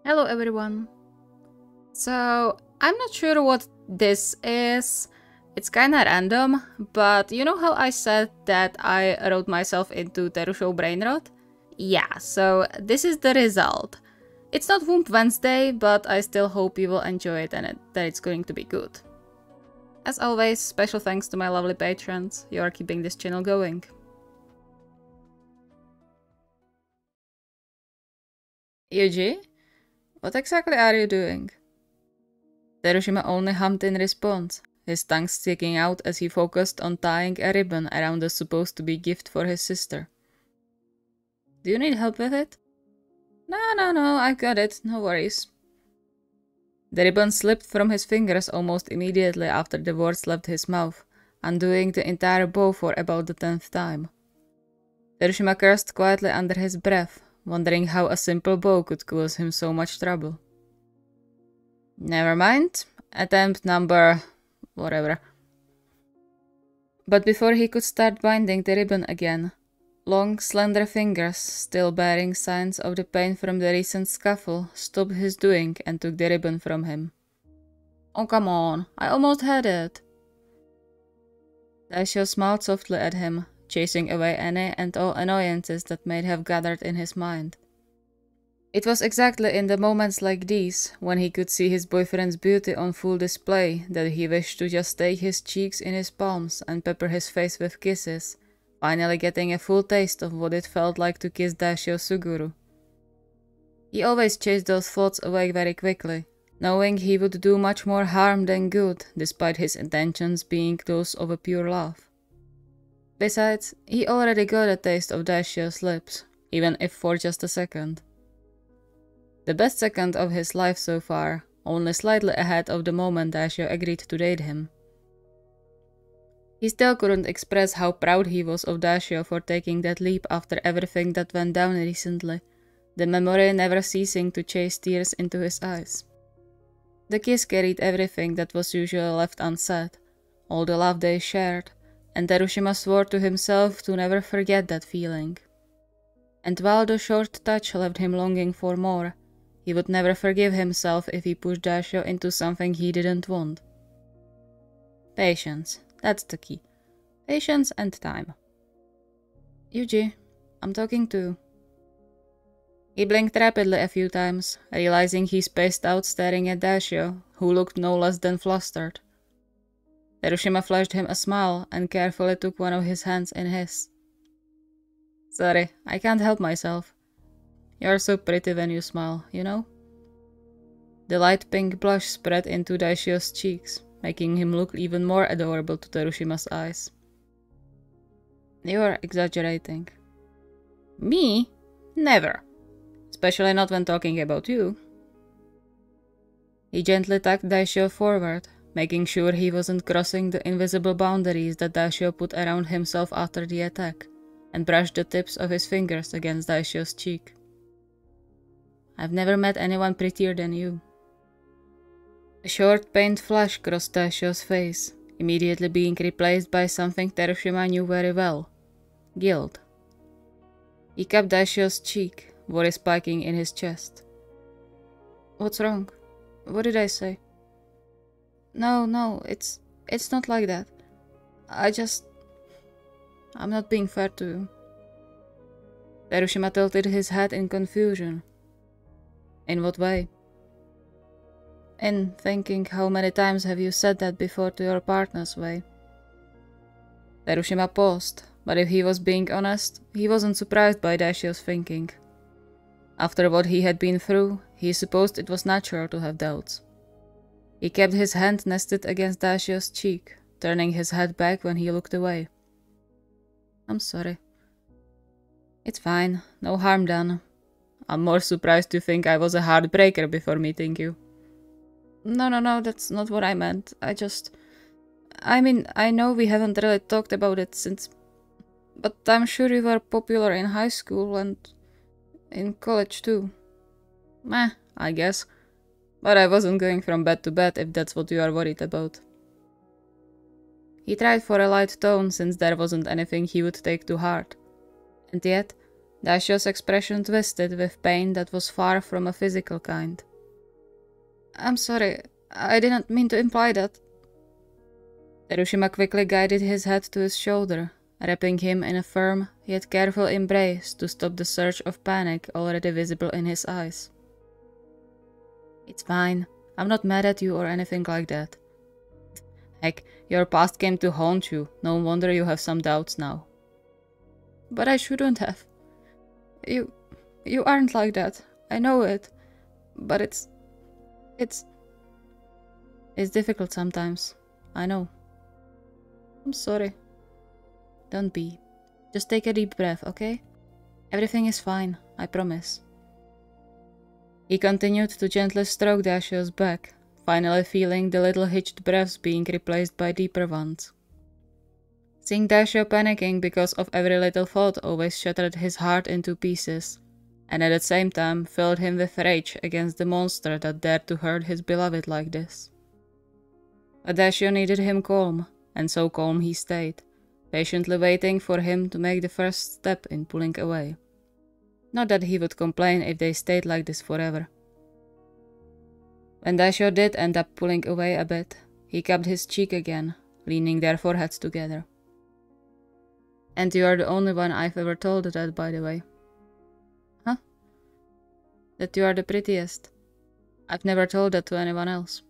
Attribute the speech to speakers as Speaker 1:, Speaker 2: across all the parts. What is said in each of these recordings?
Speaker 1: Hello everyone. So, I'm not sure what this is. It's kinda random, but you know how I said that I wrote myself into TeruShou brain rot? Yeah, so this is the result. It's not Womp Wednesday, but I still hope you will enjoy it and that it's going to be good. As always, special thanks to my lovely patrons. You are keeping this channel going. Yuji? What exactly are you doing? Terushima only hummed in response, his tongue sticking out as he focused on tying a ribbon around the supposed-to-be gift for his sister. Do you need help with it? No, I got it, no worries. The ribbon slipped from his fingers almost immediately after the words left his mouth, undoing the entire bow for about the 10th time. Terushima cursed quietly under his breath, wondering how a simple bow could cause him so much trouble. Never mind. Attempt number... whatever. But before he could start binding the ribbon again, long, slender fingers, still bearing signs of the pain from the recent scuffle, stopped his doing and took the ribbon from him. Oh, come on. I almost had it. Daisho smiled softly at him, chasing away any and all annoyances that may have gathered in his mind. It was exactly in the moments like these, when he could see his boyfriend's beauty on full display, that he wished to just take his cheeks in his palms and pepper his face with kisses, finally getting a full taste of what it felt like to kiss Daisho Suguru. He always chased those thoughts away very quickly, knowing he would do much more harm than good, despite his intentions being those of a pure love. Besides, he already got a taste of Daisho's lips, even if for just a second. The best second of his life so far, only slightly ahead of the moment Daisho agreed to date him. He still couldn't express how proud he was of Daisho for taking that leap after everything that went down recently, the memory never ceasing to chase tears into his eyes. The kiss carried everything that was usually left unsaid, all the love they shared, and Terushima swore to himself to never forget that feeling. And while the short touch left him longing for more, he would never forgive himself if he pushed Daisho into something he didn't want. Patience, that's the key. Patience and time. Yuji, I'm talking to you. He blinked rapidly a few times, realizing he spaced out staring at Daisho, who looked no less than flustered. Terushima flashed him a smile and carefully took one of his hands in his. Sorry, I can't help myself. You're so pretty when you smile, you know? The light pink blush spread into Daisho's cheeks, making him look even more adorable to Terushima's eyes. You're exaggerating. Me? Never. Especially not when talking about you. He gently tucked Daisho forward, making sure he wasn't crossing the invisible boundaries that Daisho put around himself after the attack, and brushed the tips of his fingers against Daisho's cheek. I've never met anyone prettier than you. A short pained flush crossed Daisho's face, immediately being replaced by something Terushima knew very well. Guilt. He cupped Daisho's cheek, worry spiking in his chest. What's wrong? What did I say? No, it's not like that. I'm not being fair to you. Terushima tilted his head in confusion. In what way? In thinking how many times have you said that before to your partner's way. Terushima paused, but if he was being honest, he wasn't surprised by Daisho's thinking. After what he had been through, he supposed it was natural to have doubts. He kept his hand nested against Daisho's cheek, turning his head back when he looked away. I'm sorry. It's fine, no harm done. I'm more surprised to think I was a heartbreaker before meeting you. No, that's not what I meant. I know we haven't really talked about it since... But I'm sure you were popular in high school and in college too. Meh, I guess. But I wasn't going from bed to bed if that's what you are worried about. He tried for a light tone since there wasn't anything he would take to heart. And yet, Daishou's expression twisted with pain that was far from a physical kind. I'm sorry, I didn't mean to imply that. Terushima quickly guided his head to his shoulder, wrapping him in a firm yet careful embrace to stop the surge of panic already visible in his eyes. It's fine. I'm not mad at you or anything like that. Heck, your past came to haunt you. No wonder you have some doubts now. But I shouldn't have. You aren't like that. I know it. But it's difficult sometimes. I know. I'm sorry. Don't be. Just take a deep breath, okay? Everything is fine, I promise. He continued to gently stroke Daishou's back, finally feeling the little hitched breaths being replaced by deeper ones. Seeing Daishou panicking because of every little thought always shattered his heart into pieces, and at the same time filled him with rage against the monster that dared to hurt his beloved like this. But Daishou needed him calm, and so calm he stayed, patiently waiting for him to make the first step in pulling away. Not that he would complain if they stayed like this forever. When Daishou did end up pulling away a bit, he cupped his cheek again, leaning their foreheads together. And you are the only one I've ever told that, by the way. Huh? That you are the prettiest. I've never told that to anyone else.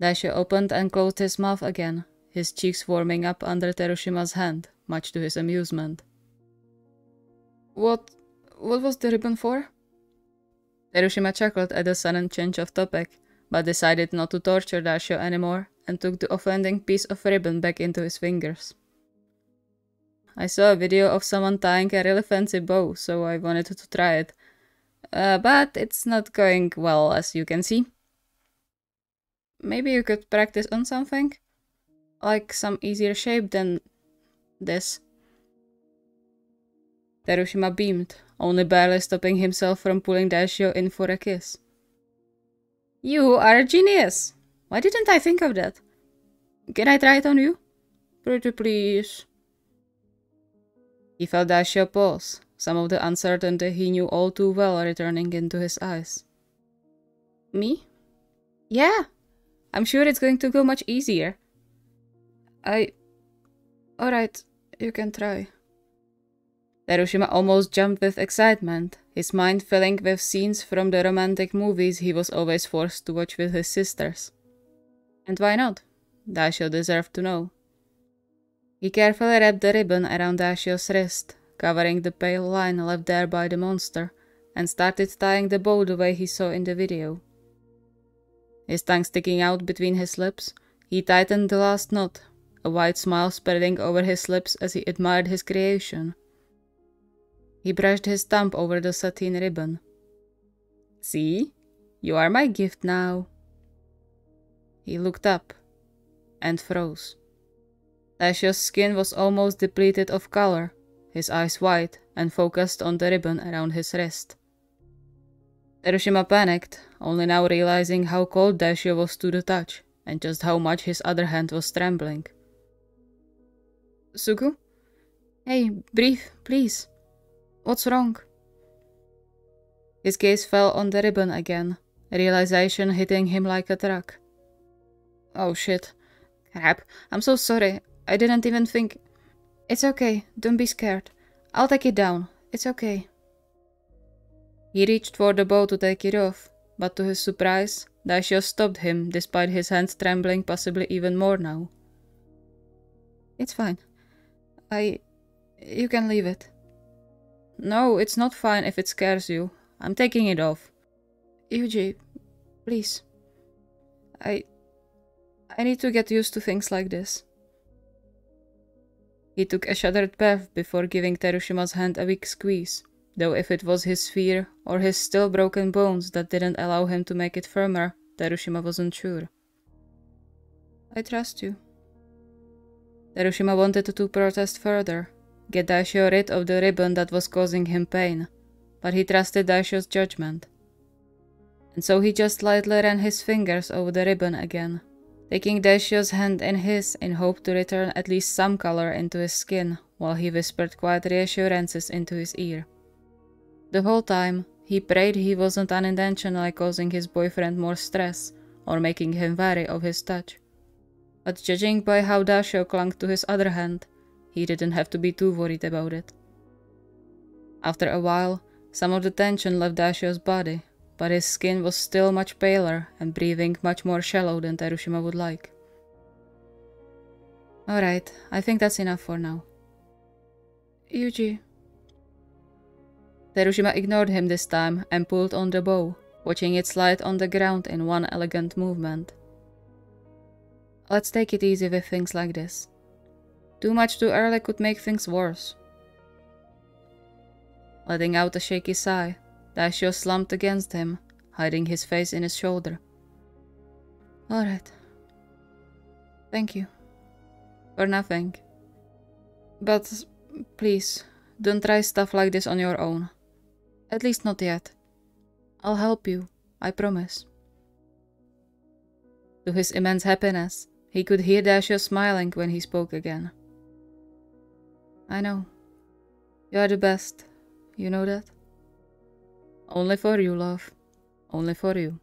Speaker 1: Daishou opened and closed his mouth again, his cheeks warming up under Terushima's hand, much to his amusement. What was the ribbon for? Terushima chuckled at the sudden change of topic, but decided not to torture Daishou anymore and took the offending piece of ribbon back into his fingers. I saw a video of someone tying a really fancy bow, so I wanted to try it. But it's not going well, as you can see. Maybe you could practice on something? Like some easier shape than this. Terushima beamed, only barely stopping himself from pulling Daishou in for a kiss. You are a genius! Why didn't I think of that? Can I try it on you? Pretty please. He felt Daishou pause, some of the uncertainty he knew all too well returning into his eyes. Me? Yeah! I'm sure it's going to go much easier. Alright, you can try. Terushima almost jumped with excitement, his mind filling with scenes from the romantic movies he was always forced to watch with his sisters. And why not? Daishou deserved to know. He carefully wrapped the ribbon around Daishou's wrist, covering the pale line left there by the monster, and started tying the bow the way he saw in the video. His tongue sticking out between his lips, he tightened the last knot, a wide smile spreading over his lips as he admired his creation. He brushed his thumb over the satin ribbon. See? You are my gift now. He looked up and froze. Daishou's skin was almost depleted of color, his eyes wide and focused on the ribbon around his wrist. Terushima panicked, only now realizing how cold Daishou was to the touch and just how much his other hand was trembling. Sugu? Hey, breathe, please. What's wrong? His gaze fell on the ribbon again, realization hitting him like a truck. Oh shit. Crap, I'm so sorry. I didn't even think... It's okay, don't be scared. I'll take it down, it's okay. He reached for the bow to take it off, but to his surprise, Daishou stopped him despite his hands trembling possibly even more now. It's fine. You can leave it. No, it's not fine if it scares you. I'm taking it off. Yuji, please. I need to get used to things like this. He took a shattered breath before giving Terushima's hand a weak squeeze, though if it was his fear or his still broken bones that didn't allow him to make it firmer, Terushima wasn't sure. I trust you. Terushima wanted to protest further, get Daishou rid of the ribbon that was causing him pain, but he trusted Daishou's judgment. And so he just lightly ran his fingers over the ribbon again, taking Daishou's hand in his in hope to return at least some color into his skin while he whispered quiet reassurances into his ear. The whole time, he prayed he wasn't unintentionally causing his boyfriend more stress or making him wary of his touch. But judging by how TeruShou clung to his other hand, he didn't have to be too worried about it. After a while, some of the tension left TeruShou's body, but his skin was still much paler and breathing much more shallow than Terushima would like. Alright, I think that's enough for now. Yuji. Terushima ignored him this time and pulled on the bow, watching it slide on the ground in one elegant movement. Let's take it easy with things like this. Too much too early could make things worse. Letting out a shaky sigh, TeruShou slumped against him, hiding his face in his shoulder. Alright. Thank you. For nothing. But please, don't try stuff like this on your own. At least not yet. I'll help you, I promise. To his immense happiness, he could hear TeruShou smiling when he spoke again. I know. You are the best. You know that? Only for you, love. Only for you.